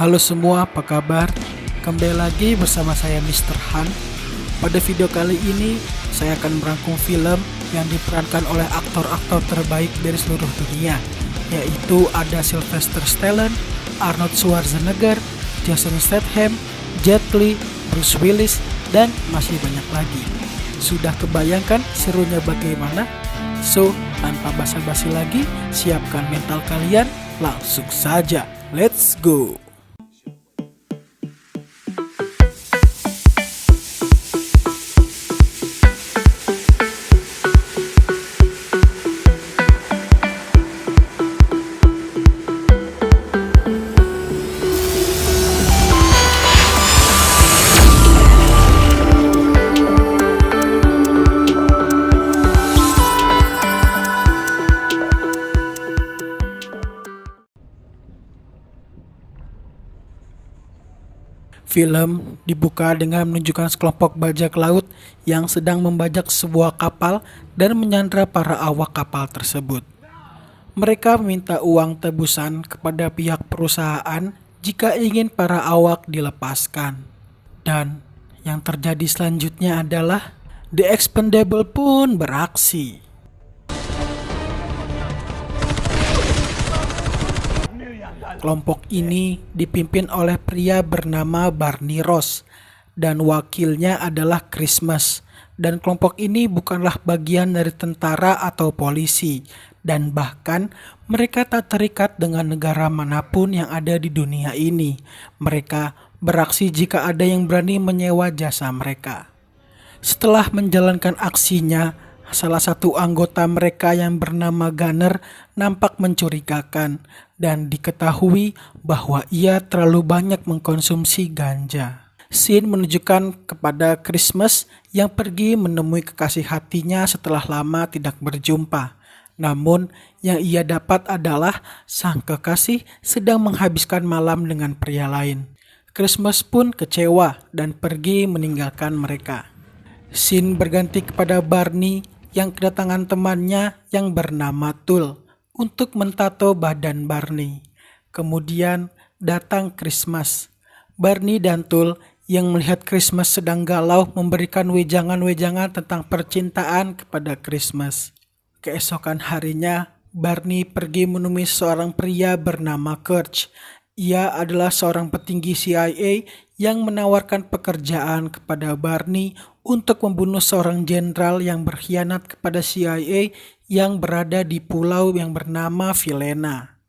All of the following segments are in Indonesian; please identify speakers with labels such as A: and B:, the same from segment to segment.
A: Halo semua, apa kabar? Kembali lagi bersama saya Mr. Han. Pada video kali ini, saya akan merangkum film yang diperankan oleh aktor-aktor terbaik dari seluruh dunia, yaitu ada Sylvester Stallone, Arnold Schwarzenegger, Jason Statham, Jet Li, Bruce Willis, dan masih banyak lagi. Sudah kebayangkan serunya bagaimana? So, tanpa basa-basi lagi, siapkan mental kalian, langsung saja. Let's go! Film dibuka dengan menunjukkan sekelompok bajak laut yang sedang membajak sebuah kapal dan menyandra para awak kapal tersebut. Mereka meminta uang tebusan kepada pihak perusahaan jika ingin para awak dilepaskan. Dan yang terjadi selanjutnya adalah The Expendable pun beraksi. Kelompok ini dipimpin oleh pria bernama Barney Ross dan wakilnya adalah Christmas. Dan kelompok ini bukanlah bagian dari tentara atau polisi, dan bahkan mereka tak terikat dengan negara manapun yang ada di dunia ini. Mereka beraksi jika ada yang berani menyewa jasa mereka. Setelah menjalankan aksinya, salah satu anggota mereka yang bernama Gunner nampak mencurigakan dan diketahui bahwa ia terlalu banyak mengkonsumsi ganja. Scene menunjukkan kepada Christmas yang pergi menemui kekasih hatinya setelah lama tidak berjumpa. Namun yang ia dapat adalah sang kekasih sedang menghabiskan malam dengan pria lain. Christmas pun kecewa dan pergi meninggalkan mereka. Scene berganti kepada Barney yang kedatangan temannya yang bernama Tool untuk mentato badan Barney. Kemudian datang Christmas. Barney dan Tool yang melihat Christmas sedang galau memberikan wejangan-wejangan tentang percintaan kepada Christmas. Keesokan harinya, Barney pergi menemui seorang pria bernama Kurtz. Ia adalah seorang petinggi CIA yang menawarkan pekerjaan kepada Barney untuk membunuh seorang jenderal yang berkhianat kepada CIA yang berada di pulau yang bernama Vilena.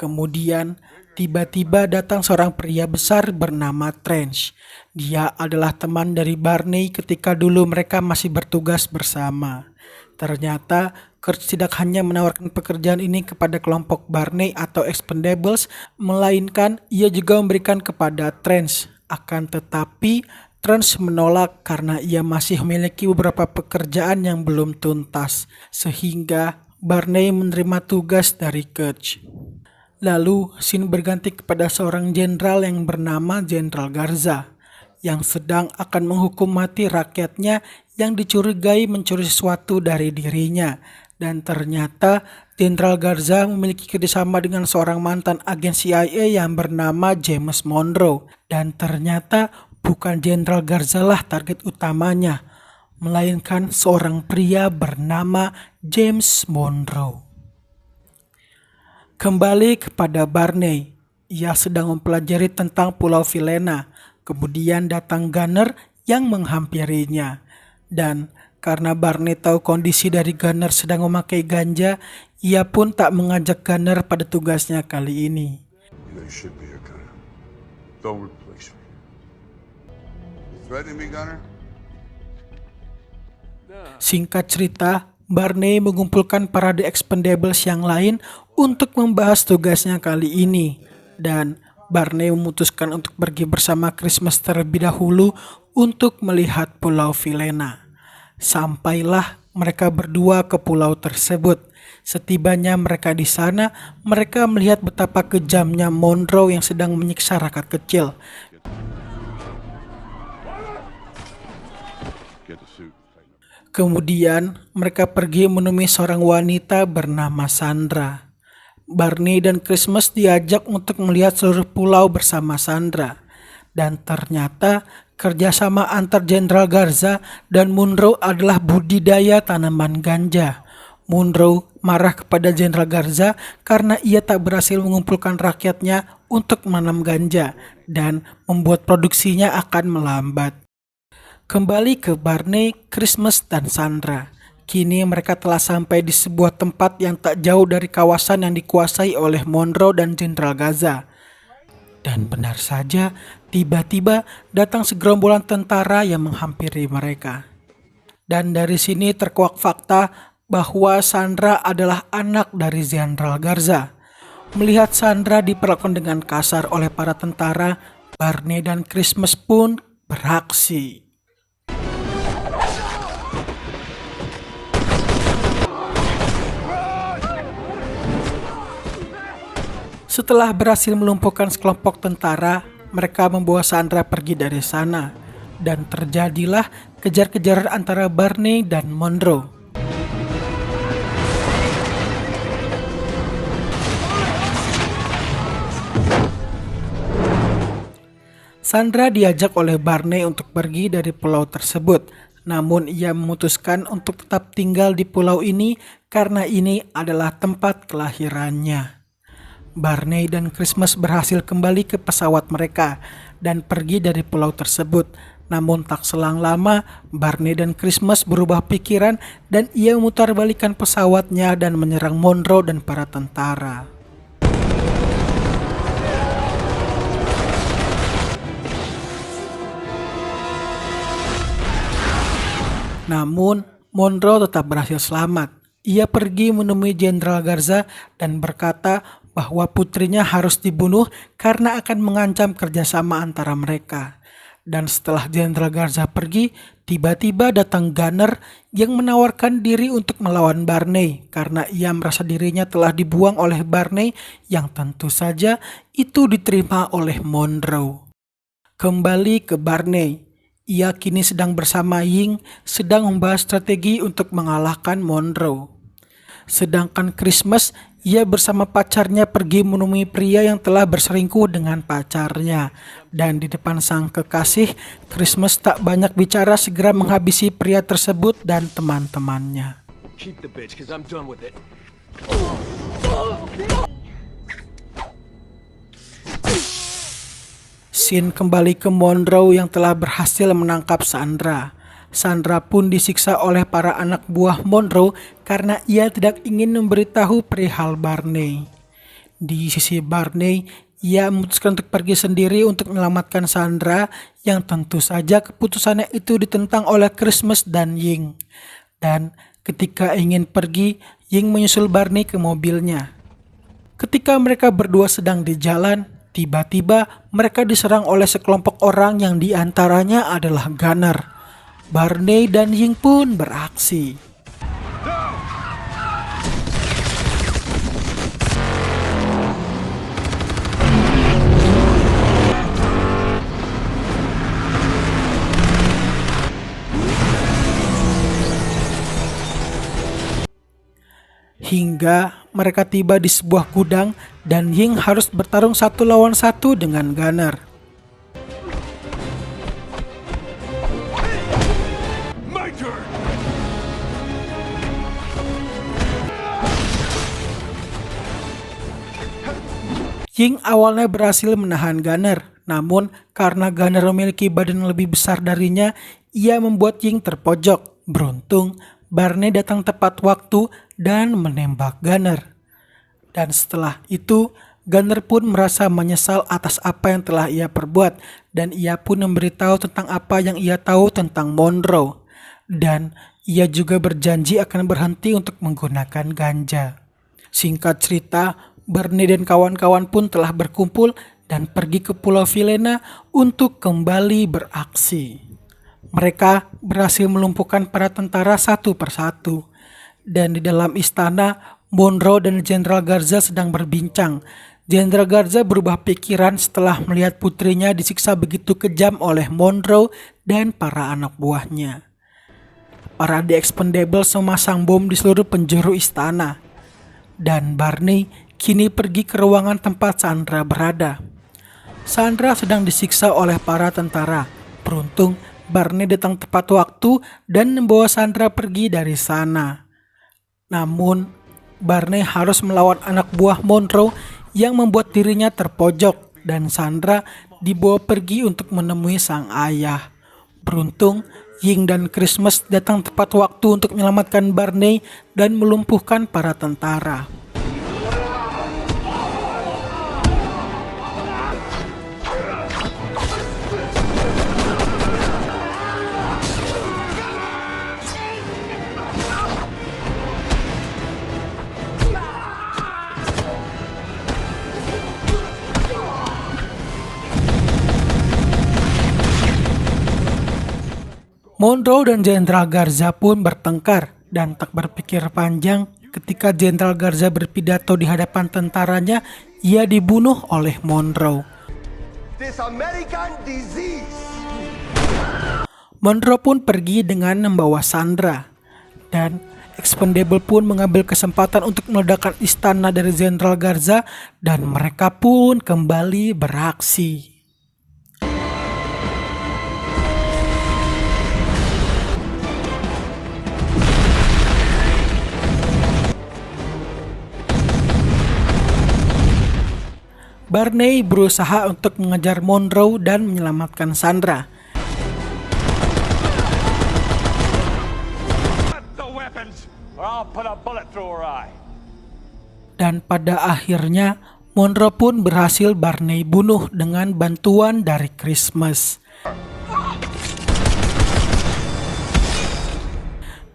A: Kemudian tiba-tiba datang seorang pria besar bernama Trench. Dia adalah teman dari Barney ketika dulu mereka masih bertugas bersama. Ternyata Kurtz tidak hanya menawarkan pekerjaan ini kepada kelompok Barney atau Expendables, melainkan ia juga memberikan kepada Trench. Akan tetapi Trench menolak karena ia masih memiliki beberapa pekerjaan yang belum tuntas, sehingga Barney menerima tugas dari Kurtz. Lalu scene berganti kepada seorang jenderal yang bernama Jenderal Garza, yang sedang akan menghukum mati rakyatnya yang dicurigai mencuri sesuatu dari dirinya. Dan ternyata Jenderal Garza memiliki kerjasama dengan seorang mantan agen CIA yang bernama James Monroe. Dan ternyata bukan Jenderal Garza lah target utamanya, melainkan seorang pria bernama James Monroe. Kembali kepada Barney, ia sedang mempelajari tentang Pulau Vilena. Kemudian datang Gunner yang menghampirinya. Dan karena Barney tahu kondisi dari Gunner sedang memakai ganja, ia pun tak mengajak Gunner pada tugasnya kali ini. Singkat cerita, Barney mengumpulkan para The Expendables yang lain untuk membahas tugasnya kali ini. Dan Barney memutuskan untuk pergi bersama Christmas terlebih dahulu untuk melihat Pulau Vilena. Sampailah mereka berdua ke pulau tersebut. Setibanya mereka di sana, mereka melihat betapa kejamnya Monroe yang sedang menyiksa rakyat kecil. Kemudian mereka pergi menemui seorang wanita bernama Sandra. Barney dan Christmas diajak untuk melihat seluruh pulau bersama Sandra. Dan ternyata kerjasama antar Jenderal Garza dan Monroe adalah budidaya tanaman ganja. Monroe marah kepada Jenderal Garza karena ia tak berhasil mengumpulkan rakyatnya untuk menanam ganja dan membuat produksinya akan melambat. Kembali ke Barney, Christmas, dan Sandra. Kini mereka telah sampai di sebuah tempat yang tak jauh dari kawasan yang dikuasai oleh Monroe dan Jenderal Garza. Dan benar saja, tiba-tiba datang segerombolan tentara yang menghampiri mereka. Dan dari sini terkuak fakta bahwa Sandra adalah anak dari Jenderal Garza. Melihat Sandra diperlakukan dengan kasar oleh para tentara, Barney dan Christmas pun beraksi. Setelah berhasil melumpuhkan sekelompok tentara, mereka membawa Sandra pergi dari sana. Dan terjadilah kejar-kejaran antara Barney dan Monroe. Sandra diajak oleh Barney untuk pergi dari pulau tersebut. Namun ia memutuskan untuk tetap tinggal di pulau ini karena ini adalah tempat kelahirannya. Barney dan Christmas berhasil kembali ke pesawat mereka dan pergi dari pulau tersebut. Namun tak selang lama, Barney dan Christmas berubah pikiran dan ia memutarbalikkan pesawatnya dan menyerang Monroe dan para tentara. Namun, Monroe tetap berhasil selamat. Ia pergi menemui Jenderal Garza dan berkata bahwa putrinya harus dibunuh karena akan mengancam kerjasama antara mereka. Dan setelah Jenderal Garza pergi, tiba-tiba datang Gunner yang menawarkan diri untuk melawan Barney karena ia merasa dirinya telah dibuang oleh Barney yang tentu saja itu diterima oleh Monroe. Kembali ke Barney, ia kini sedang bersama Ying sedang membahas strategi untuk mengalahkan Monroe. Sedangkan Christmas, ia bersama pacarnya pergi menemui pria yang telah berselingkuh dengan pacarnya. Dan di depan sang kekasih, Christmas tak banyak bicara segera menghabisi pria tersebut dan teman-temannya. Scene kembali ke Monroe yang telah berhasil menangkap Sandra. Sandra pun disiksa oleh para anak buah Monroe karena ia tidak ingin memberitahu perihal Barney. Di sisi Barney, ia memutuskan untuk pergi sendiri untuk menyelamatkan Sandra yang tentu saja keputusannya itu ditentang oleh Christmas dan Ying. Dan ketika ingin pergi, Ying menyusul Barney ke mobilnya. Ketika mereka berdua sedang di jalan, tiba-tiba mereka diserang oleh sekelompok orang yang diantaranya adalah Gunner. Barney dan Ying pun beraksi. Hingga mereka tiba di sebuah gudang dan Ying harus bertarung 1 lawan 1 dengan Gunner. Ying awalnya berhasil menahan Gunner, namun karena Gunner memiliki badan yang lebih besar darinya, ia membuat Ying terpojok. Beruntung, Barney datang tepat waktu dan menembak Gunner. Dan setelah itu, Gunner pun merasa menyesal atas apa yang telah ia perbuat, dan ia pun memberitahu tentang apa yang ia tahu tentang Monroe. Dan ia juga berjanji akan berhenti untuk menggunakan ganja. Singkat cerita, Barney dan kawan-kawan pun telah berkumpul dan pergi ke Pulau Vilena untuk kembali beraksi. Mereka berhasil melumpuhkan para tentara satu persatu. Dan di dalam istana, Monroe dan Jenderal Garza sedang berbincang. Jenderal Garza berubah pikiran setelah melihat putrinya disiksa begitu kejam oleh Monroe dan para anak buahnya. Para The Expendables memasang bom di seluruh penjuru istana. Dan Barney kini pergi ke ruangan tempat Sandra berada. Sandra sedang disiksa oleh para tentara. Beruntung, Barney datang tepat waktu dan membawa Sandra pergi dari sana. Namun, Barney harus melawan anak buah Monroe yang membuat dirinya terpojok dan Sandra dibawa pergi untuk menemui sang ayah. Beruntung, Ying dan Christmas datang tepat waktu untuk menyelamatkan Barney dan melumpuhkan para tentara. Monroe dan Jenderal Garza pun bertengkar dan tak berpikir panjang ketika Jenderal Garza berpidato di hadapan tentaranya, ia dibunuh oleh Monroe.
B: This American disease.
A: Monroe pun pergi dengan membawa Sandra dan Expendable pun mengambil kesempatan untuk meledakkan istana dari Jenderal Garza dan mereka pun kembali beraksi. Barney berusaha untuk mengejar Monroe dan menyelamatkan Sandra. Dan pada akhirnya Monroe pun berhasil Barney bunuh dengan bantuan dari Christmas.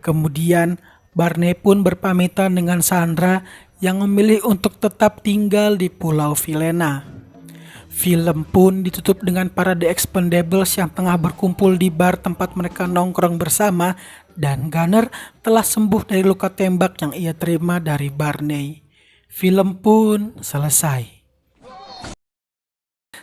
A: Kemudian Barney pun berpamitan dengan Sandra yang memilih untuk tetap tinggal di Pulau Vilena. Film pun ditutup dengan para The Expendables yang tengah berkumpul di bar tempat mereka nongkrong bersama dan Gunner telah sembuh dari luka tembak yang ia terima dari Barney. Film pun selesai.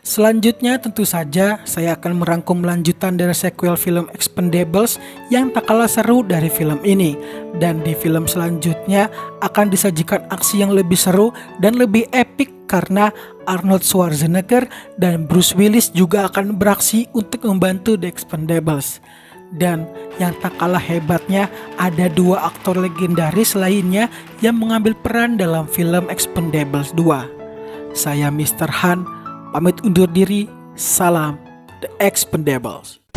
A: Selanjutnya tentu saja saya akan merangkum lanjutan dari sequel film Expendables yang tak kalah seru dari film ini. Dan di film selanjutnya akan disajikan aksi yang lebih seru dan lebih epik karena Arnold Schwarzenegger dan Bruce Willis juga akan beraksi untuk membantu The Expendables. Dan yang tak kalah hebatnya ada dua aktor legendaris lainnya yang mengambil peran dalam film Expendables 2. Saya Mr. Han pamit undur diri, salam The Expendables.